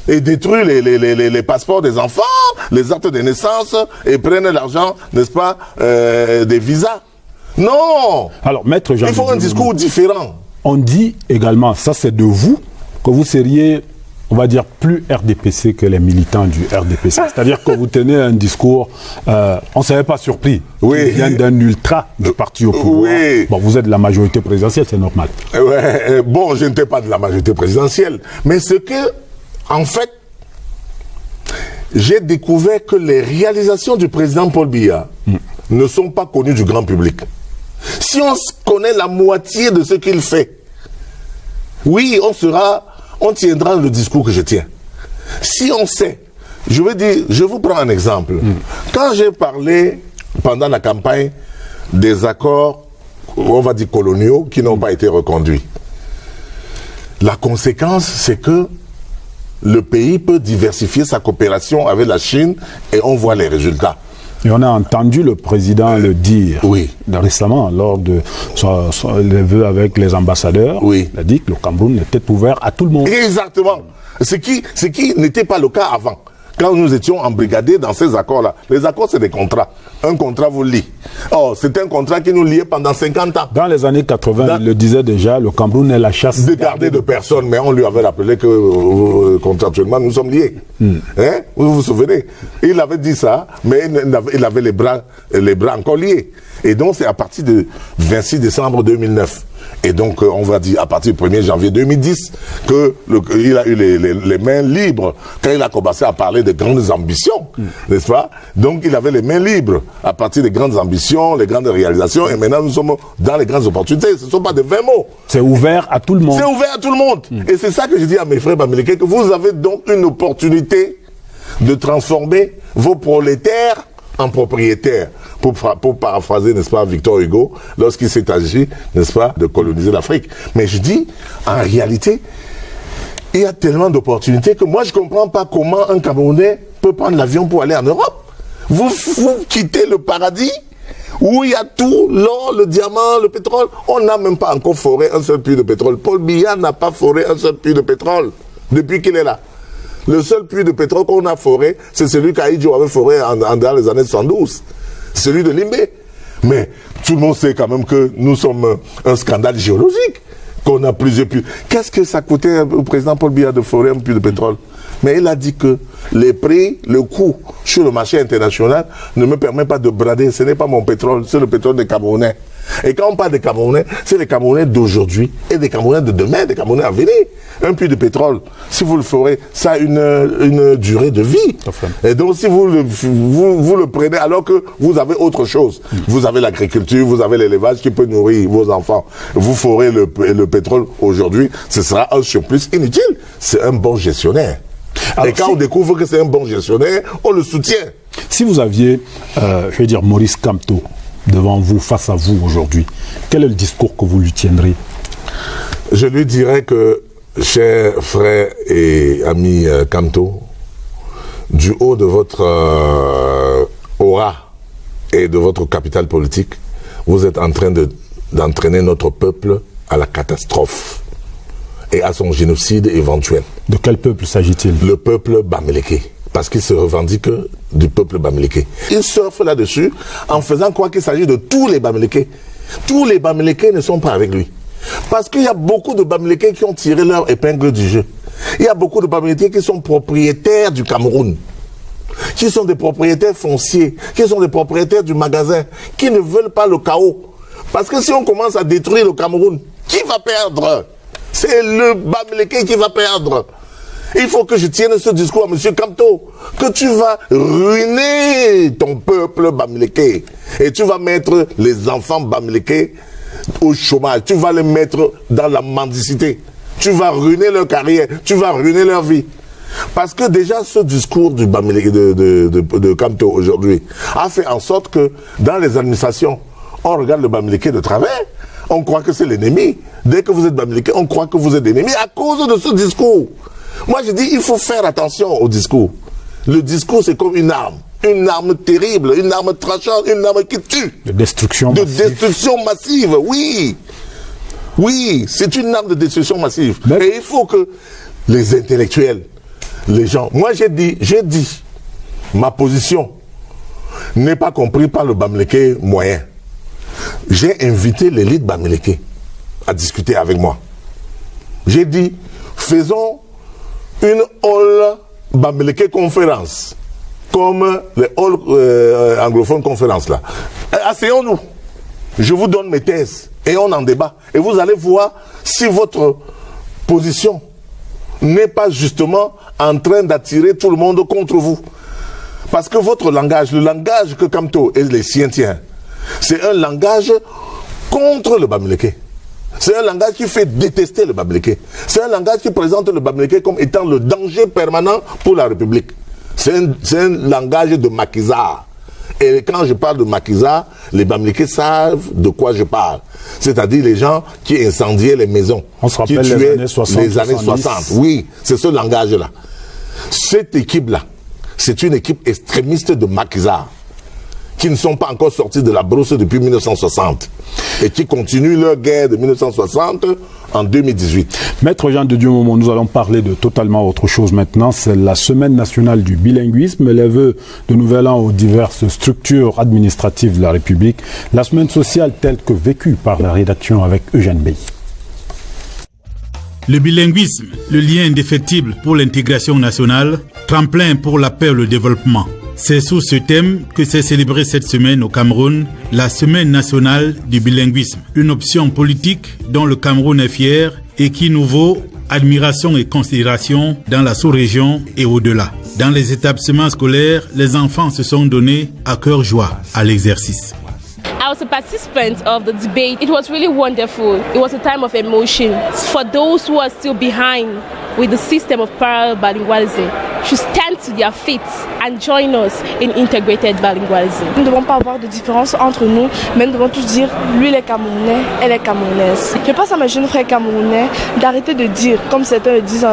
Et détruisent les passeports des enfants, les actes de naissance, et prennent l'argent, n'est-ce pas, des visas. Non! Alors, Maître Jean, il faut un discours différent. On dit également, ça c'est de vous, que vous seriez, on va dire, plus RDPC que les militants du RDPC. C'est-à-dire que vous tenez un discours, on ne serait pas surpris, qui vient d'un ultra du parti au pouvoir. Oui. Bon, vous êtes de la majorité présidentielle, c'est normal. Ouais, bon, je n'étais pas de la majorité présidentielle, mais ce que, en fait, j'ai découvert que les réalisations du président Paul Biya ne sont pas connues du grand public. Si on connaît la moitié de ce qu'il fait, oui, on tiendra le discours que je tiens. Si on sait, je veux dire, je vous prends un exemple. Quand j'ai parlé pendant la campagne des accords, on va dire coloniaux, qui n'ont pas été reconduits, la conséquence, c'est que le pays peut diversifier sa coopération avec la Chine et on voit les résultats. Et on a entendu le président le dire récemment lors de les vœux avec les ambassadeurs. Il a dit que le Cameroun était ouvert à tout le monde. Exactement. Ce qui n'était pas le cas avant. Quand nous étions embrigadés dans ces accords-là. Les accords, c'est des contrats. Un contrat vous lie. Oh, c'était un contrat qui nous liait pendant 50 ans. Dans les années 80, il le disait déjà, le Cameroun est la chasse gardée de personnes. Mais on lui avait rappelé que contractuellement, nous sommes liés. Hein? Vous vous souvenez? Il avait dit ça, mais il avait les bras encore liés. Et donc, c'est à partir du 26 décembre 2009. Et donc, on va dire, à partir du 1er janvier 2010, qu'il a eu les mains libres quand il a commencé à parler de grandes ambitions, n'est-ce pas? Donc, il avait les mains libres à partir des grandes ambitions, les grandes réalisations, et maintenant, nous sommes dans les grandes opportunités. Ce ne sont pas des 20 mots. C'est ouvert à tout le monde. C'est ouvert à tout le monde. Et c'est ça que je dis à mes frères bamileke, que vous avez donc une opportunité de transformer vos prolétaires en propriétaires, pour paraphraser, n'est-ce pas, Victor Hugo, lorsqu'il s'est agi, n'est-ce pas, de coloniser l'Afrique. Mais je dis, en réalité, il y a tellement d'opportunités que moi, je ne comprends pas comment un Camerounais peut prendre l'avion pour aller en Europe. Vous quittez le paradis où il y a tout, l'or, le diamant, le pétrole. On n'a même pas encore foré un seul puits de pétrole. Paul Biya n'a pas foré un seul puits de pétrole depuis qu'il est là. Le seul puits de pétrole qu'on a foré, c'est celui qu'Aïdjo avait foré dans les années 112. Celui de Limbé. Mais tout le monde sait quand même que nous sommes un scandale géologique, qu'on a plusieurs puits. Qu'est-ce que ça coûtait au président Paul Biya de forer un puits de pétrole? Mais il a dit que les prix, le coût sur le marché international ne me permet pas de brader. Ce n'est pas mon pétrole, c'est le pétrole des Camerounais. Et quand on parle des Camerounais, c'est les Camerounais d'aujourd'hui et des Camerounais de demain, des Camerounais à venir. Un puits de pétrole, si vous le ferez, ça a une durée de vie. Et donc si vous le prenez alors que vous avez autre chose, vous avez l'agriculture, vous avez l'élevage qui peut nourrir vos enfants, vous ferez le pétrole aujourd'hui, ce sera un surplus inutile. C'est un bon gestionnaire. Alors, et quand on découvre que c'est un bon gestionnaire, on le soutient. Si vous aviez, je vais dire, Maurice Kamto devant vous, face à vous aujourd'hui, quel est le discours que vous lui tiendrez? Je lui dirais que, cher frère et ami Kamto, du haut de votre aura et de votre capital politique, vous êtes en train d'entraîner notre peuple à la catastrophe et à son génocide éventuel. De quel peuple s'agit-il? Le peuple bamileke. Parce qu'il se revendique du peuple bamileke. Il surfe là-dessus en faisant croire qu'il s'agit de tous les bamileke. Tous les bamileke ne sont pas avec lui. Parce qu'il y a beaucoup de bamileke qui ont tiré leur épingle du jeu. Il y a beaucoup de bamileke qui sont propriétaires du Cameroun, qui sont des propriétaires fonciers, qui sont des propriétaires du magasin, qui ne veulent pas le chaos. Parce que si on commence à détruire le Cameroun, qui va perdre? C'est le bamileke qui va perdre. Il faut que je tienne ce discours à M. Kamto, que tu vas ruiner ton peuple bamileke. Et tu vas mettre les enfants bamileke au chômage. Tu vas les mettre dans la mendicité. Tu vas ruiner leur carrière. Tu vas ruiner leur vie. Parce que déjà, ce discours du bamileke de Kamto aujourd'hui a fait en sorte que dans les administrations, on regarde le bamileke de travers. On croit que c'est l'ennemi. Dès que vous êtes bamileke, on croit que vous êtes l'ennemi à cause de ce discours. Moi, je dis, il faut faire attention au discours. Le discours, c'est comme une arme terrible, une arme tranchante, une arme qui tue. De destruction massive, oui. Oui, c'est une arme de destruction massive. Mais... Et il faut que les intellectuels, les gens... Moi, j'ai dit, ma position n'est pas comprise par le bamileke moyen. J'ai invité l'élite bamileke à discuter avec moi. J'ai dit, faisons une all bamileke conférence, comme les all anglophones conférences là. Asseyons-nous. Je vous donne mes thèses et on en débat. Et vous allez voir si votre position n'est pas justement en train d'attirer tout le monde contre vous. Parce que votre langage, le langage que Kamto et les siens tiennent, c'est un langage contre le bamileke. C'est un langage qui fait détester le bamileke. C'est un langage qui présente le bamileke comme étant le danger permanent pour la République. C'est un langage de maquisard. Et quand je parle de maquisard, les bamileke savent de quoi je parle. C'est-à-dire les gens qui incendiaient les maisons. On se rappelle qui tuaient les années 60. Oui, c'est ce langage-là. Cette équipe-là, c'est une équipe extrémiste de maquisards qui ne sont pas encore sortis de la brousse depuis 1960 et qui continuent leur guerre de 1960 en 2018. Maître Jean de Dieu Momon, nous allons parler de totalement autre chose maintenant. C'est la semaine nationale du bilinguisme, les vœux de nouvel an aux diverses structures administratives de la République. La semaine sociale telle que vécue par la rédaction avec Eugène Bey. Le bilinguisme, le lien indéfectible pour l'intégration nationale, tremplin pour la paix et le développement. C'est sous ce thème que s'est célébrée cette semaine au Cameroun la Semaine nationale du bilinguisme, une option politique dont le Cameroun est fier et qui nous vaut admiration et considération dans la sous-région et au-delà. Dans les établissements scolaires, les enfants se sont donnés à cœur joie à l'exercice. I was a participant of the debate. It was really wonderful. It was a time of emotion. For those who are still behind with the system of parallel bilingualism, should stand to their feet and join us in integrated bilingualism. Nous ne devons pas avoir de différence entre nous, mais nous devons tous dire lui il est Camerounais, elle est Camerounaise. Je pense à mes jeunes frères camerounais d'arrêter de dire, comme certains disent,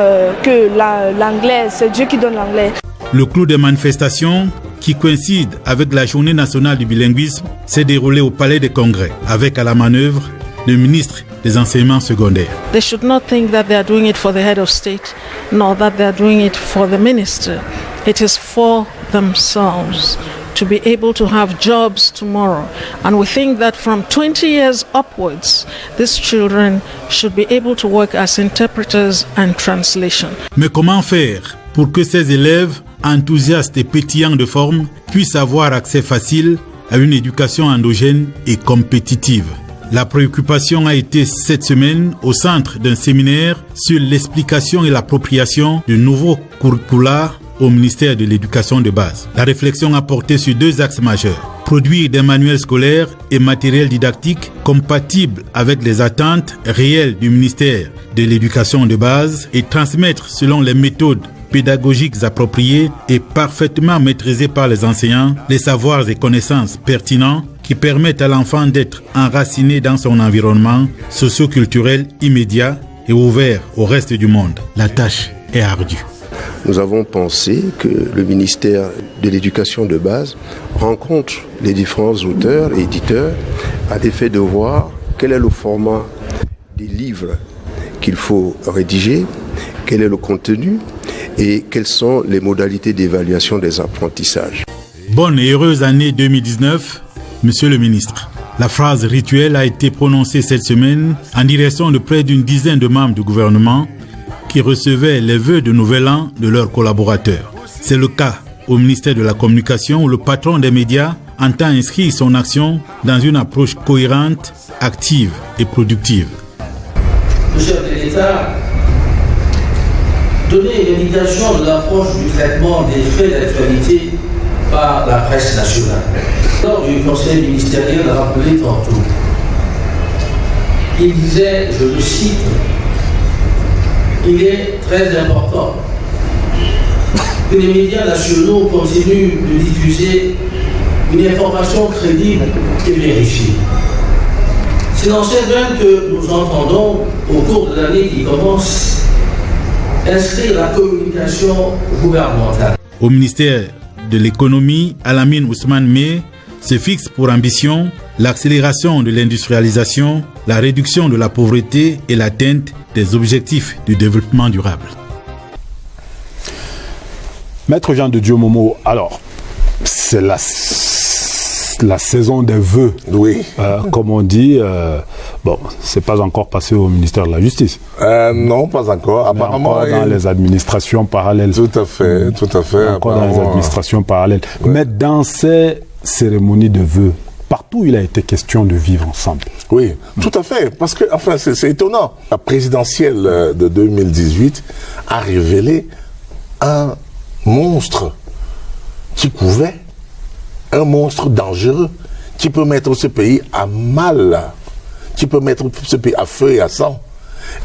que l'anglais, c'est Dieu qui donne l'anglais. Le clou des manifestations, qui coïncide avec la journée nationale du bilinguisme, s'est déroulé au Palais des Congrès, avec à la manœuvre le ministre des enseignements secondaires. They should not think that they are doing it for the head of state, nor that they are doing it for the minister. It is for themselves to be able to have jobs tomorrow. And we think that from 20 years upwards, these children should be able to work as interpreters and translation. Mais comment faire pour que ces élèves enthousiastes et pétillants de forme puissent avoir accès facile à une éducation endogène et compétitive? La préoccupation a été cette semaine au centre d'un séminaire sur l'explication et l'appropriation du nouveau curricula au ministère de l'Éducation de base. La réflexion a porté sur deux axes majeurs. Produire des manuels scolaires et matériel didactique compatibles avec les attentes réelles du ministère de l'Éducation de base et transmettre selon les méthodes pédagogiques appropriées et parfaitement maîtrisées par les enseignants les savoirs et connaissances pertinents qui permettent à l'enfant d'être enraciné dans son environnement socio-culturel immédiat et ouvert au reste du monde. La tâche est ardue. Nous avons pensé que le ministère de l'Éducation de base rencontre les différents auteurs et éditeurs à l'effet de voir quel est le format des livres qu'il faut rédiger, quel est le contenu et quelles sont les modalités d'évaluation des apprentissages. Bonne et heureuse année 2019, Monsieur le ministre. La phrase rituelle a été prononcée cette semaine en direction de près d'une dizaine de membres du gouvernement qui recevaient les vœux de nouvel an de leurs collaborateurs. C'est le cas au ministère de la Communication où le patron des médias entend inscrire son action dans une approche cohérente, active et productive. Le chef de l'État donner une indication de l'approche du traitement des faits d'actualité par la presse nationale. Lors du conseil ministériel rappelé tantôt, il disait, je le cite, il est très important que les médias nationaux continuent de diffuser une information crédible et vérifiée. C'est dans cette veine que nous entendons, au cours de l'année qui commence, inscrire la communication gouvernementale. Au ministère de l'économie, Alamine Ousmane Meh se fixe pour ambition l'accélération de l'industrialisation, la réduction de la pauvreté et l'atteinte des objectifs du développement durable. Maître Jean de Dieu Momo, alors, c'est la saison des vœux, oui. Comme on dit. Bon, c'est pas encore passé au ministère de la Justice. Non, pas encore. Apparemment, encore dans les administrations parallèles. Tout à fait, tout à fait. Encore dans les administrations parallèles. Ouais. Mais dans ces cérémonies de vœux, partout il a été question de vivre ensemble. Oui, tout à fait. Parce que, enfin, c'est étonnant. La présidentielle de 2018 a révélé un monstre qui couvait, un monstre dangereux qui peut mettre ce pays à mal, qui peut mettre ce pays à feu et à sang,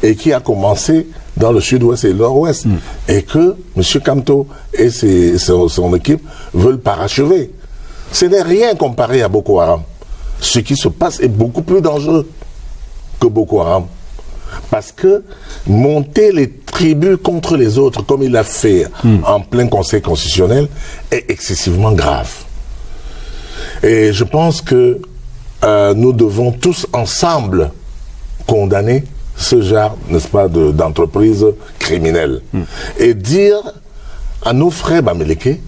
et qui a commencé dans le sud-ouest et nord-ouest, et que M. Kamto et son équipe veulent parachever. Ce n'est rien comparé à Boko Haram. Ce qui se passe est beaucoup plus dangereux que Boko Haram. Parce que monter les tribus contre les autres, comme il l'a fait en plein conseil constitutionnel, est excessivement grave. Et je pense que nous devons tous ensemble condamner ce genre, n'est-ce pas, d'entreprise criminelle. Et dire à nos frères Bamileke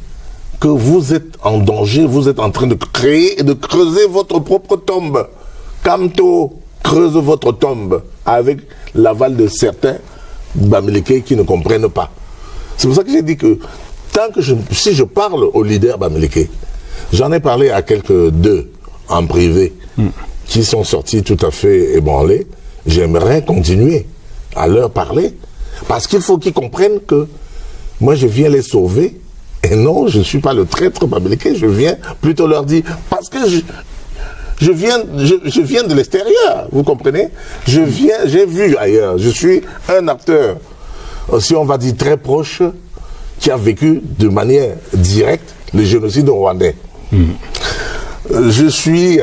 que vous êtes en danger, vous êtes en train de créer et de creuser votre propre tombe. Kamto creuse votre tombe avec l'aval de certains Bamileke qui ne comprennent pas. C'est pour ça que j'ai dit que si je parle aux leaders Bamileke, j'en ai parlé à deux en privé qui sont sortis tout à fait ébranlés. J'aimerais continuer à leur parler parce qu'il faut qu'ils comprennent que moi je viens les sauver et non, je ne suis pas le traître Bamileke, je viens plutôt leur dire parce que je viens de l'extérieur, vous comprenez? J'ai vu ailleurs, je suis un acteur, si on va dire très proche, qui a vécu de manière directe le génocide rwandais. Je suis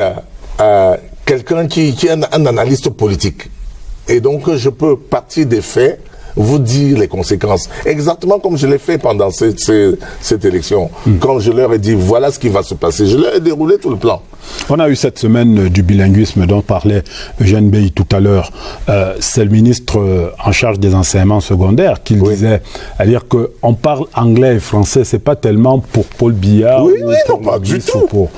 quelqu'un qui est un analyste politique. Et donc, je peux partir des faits, vous dire les conséquences. Exactement comme je l'ai fait pendant cette élection. Quand je leur ai dit, voilà ce qui va se passer. Je leur ai déroulé tout le plan. On a eu cette semaine du bilinguisme dont parlait Eugène Bey tout à l'heure. C'est le ministre en charge des enseignements secondaires qui disait, c'est-à-dire qu'on parle anglais et français, c'est pas tellement pour Paul Biya. Oui, non, pas du tout.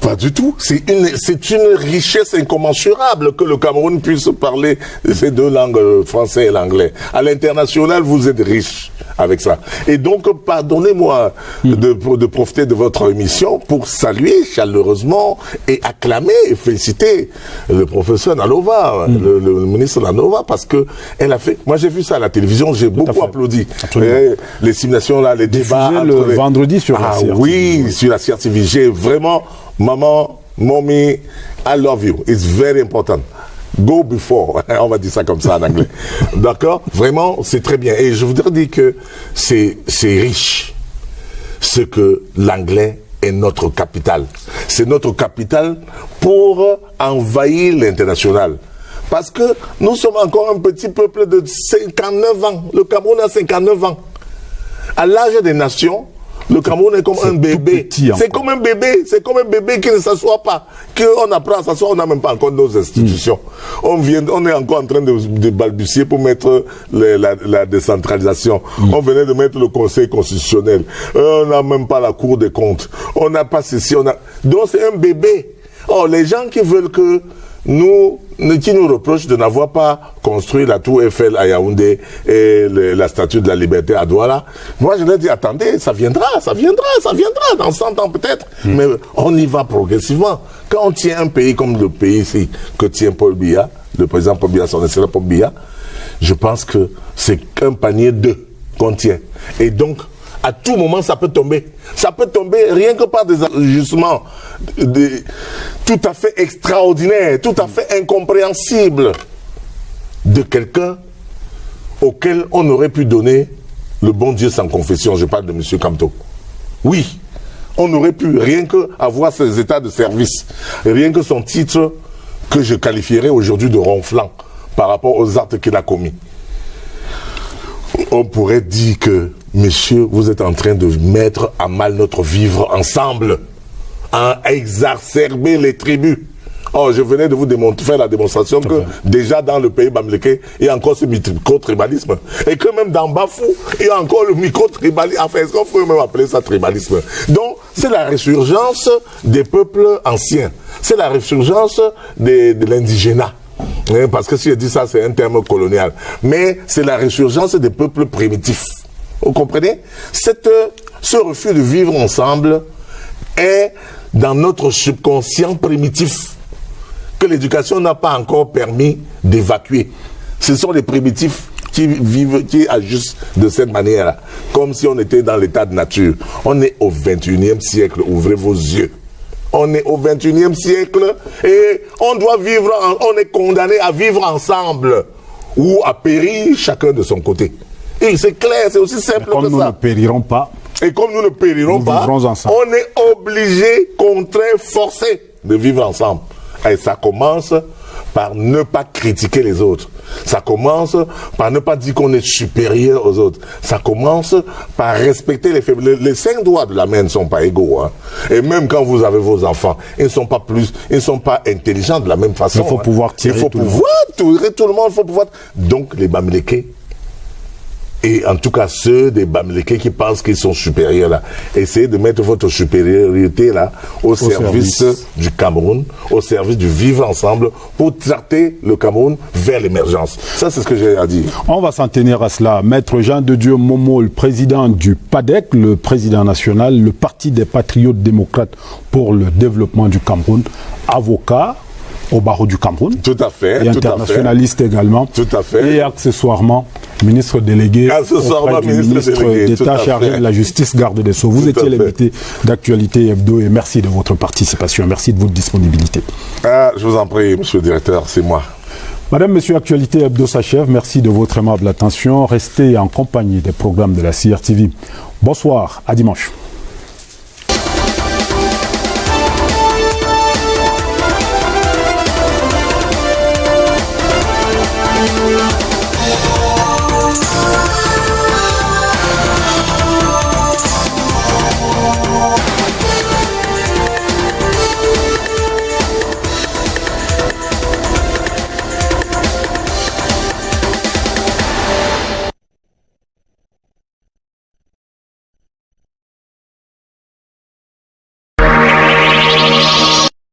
Pas du tout. C'est une richesse incommensurable que le Cameroun puisse parler ces deux langues, français et l'anglais. À l'international, vous êtes riche avec ça. Et donc, pardonnez-moi de profiter de votre émission pour saluer chaleureusement et acclamer et féliciter le professeur Nalova, le ministre Nalova, parce que elle a fait. Moi, j'ai vu ça à la télévision, j'ai beaucoup applaudi. Les simulations là, les débats le vendredi sur la CRTV. Oui, sur la CRTV. J'ai vraiment, maman, mommy, I love you. It's very important. Go before, on va dire ça comme ça en anglais. D'accord? Vraiment, c'est très bien. Et je voudrais dire que c'est riche ce que l'anglais est notre capital. C'est notre capital pour envahir l'international. Parce que nous sommes encore un petit peuple de 59 ans. Le Cameroun a 59 ans. À l'âge des nations, le Cameroun est comme un bébé. C'est comme un bébé. C'est comme un bébé qui ne s'assoit pas. Qu'on apprend à s'asseoir, on n'a même pas encore nos institutions. On est encore en train de balbutier pour mettre la décentralisation. On venait de mettre le Conseil constitutionnel. On n'a même pas la Cour des comptes. On n'a pas ceci. Donc c'est un bébé. Oh, les gens qui veulent que qui nous reprochent de n'avoir pas construit la tour Eiffel à Yaoundé et la statue de la liberté à Douala. Moi, je leur dis, attendez, ça viendra dans 100 ans peut-être. Mais on y va progressivement. Quand on tient un pays comme le pays ici, que tient Paul Biya, le président Paul Biya, son excellent Paul Biya, je pense que c'est un panier d'œufs qu'on tient. Et donc, à tout moment, ça peut tomber. Ça peut tomber rien que par des ajustements tout à fait extraordinaires, tout à fait incompréhensibles de quelqu'un auquel on aurait pu donner le bon Dieu sans confession. Je parle de M. Kamto. Oui, on aurait pu, rien que avoir ses états de service, rien que son titre que je qualifierais aujourd'hui de ronflant par rapport aux actes qu'il a commis. On pourrait dire que, monsieur, vous êtes en train de mettre à mal notre vivre ensemble, à exacerber les tribus. Oh, je venais de vous faire la démonstration que déjà dans le pays bamileke, il y a encore ce micro-tribalisme. Et que même dans Bafou, il y a encore le micro-tribalisme. Enfin, est-ce qu'on peut même appeler ça tribalisme? Donc, c'est la résurgence des peuples anciens. C'est la résurgence de l'indigénat. Parce que si je dis ça, c'est un terme colonial. Mais c'est la résurgence des peuples primitifs. Vous comprenez? Ce refus de vivre ensemble est dans notre subconscient primitif que l'éducation n'a pas encore permis d'évacuer. Ce sont les primitifs qui vivent, qui agissent de cette manière-là, comme si on était dans l'état de nature. On est au 21e siècle, ouvrez vos yeux. On est au 21e siècle et on doit vivre, on est condamné à vivre ensemble ou à périr chacun de son côté. Et c'est clair, c'est aussi simple que ça. Comme nous ne périrons pas. Et comme nous ne périrons pas, on est obligé, contraint, forcé de vivre ensemble. Et ça commence par ne pas critiquer les autres. Ça commence par ne pas dire qu'on est supérieur aux autres. Ça commence par respecter les faibles. Les 5 doigts de la main ne sont pas égaux. Hein. Et même quand vous avez vos enfants, ils ne sont pas intelligents de la même façon. Il faut pouvoir tirer tout le monde. Il faut pouvoir. Donc les Bamileke, et en tout cas ceux des Bamileke qui pensent qu'ils sont supérieurs là, essayez de mettre votre supériorité là au service du Cameroun, au service du vivre ensemble pour traiter le Cameroun vers l'émergence. Ça, c'est ce que j'ai à dire. On va s'en tenir à cela. Maître Jean de Dieu Momo, le président du PADEC, le président national, le Parti des Patriotes démocrates pour le développement du Cameroun, avocat au barreau du Cameroun. Tout à fait. Et internationaliste également. Tout à fait. Et accessoirement, ministre délégué auprès du ministre d'État chargé de la justice, garde des Sceaux. Vous étiez l'invité d'Actualité Hebdo et merci de votre participation. Merci de votre disponibilité. Je vous en prie, monsieur le directeur, c'est moi. Madame, monsieur, Actualité Hebdo s'achève. Merci de votre aimable attention. Restez en compagnie des programmes de la CRTV. Bonsoir, à dimanche. Yeah.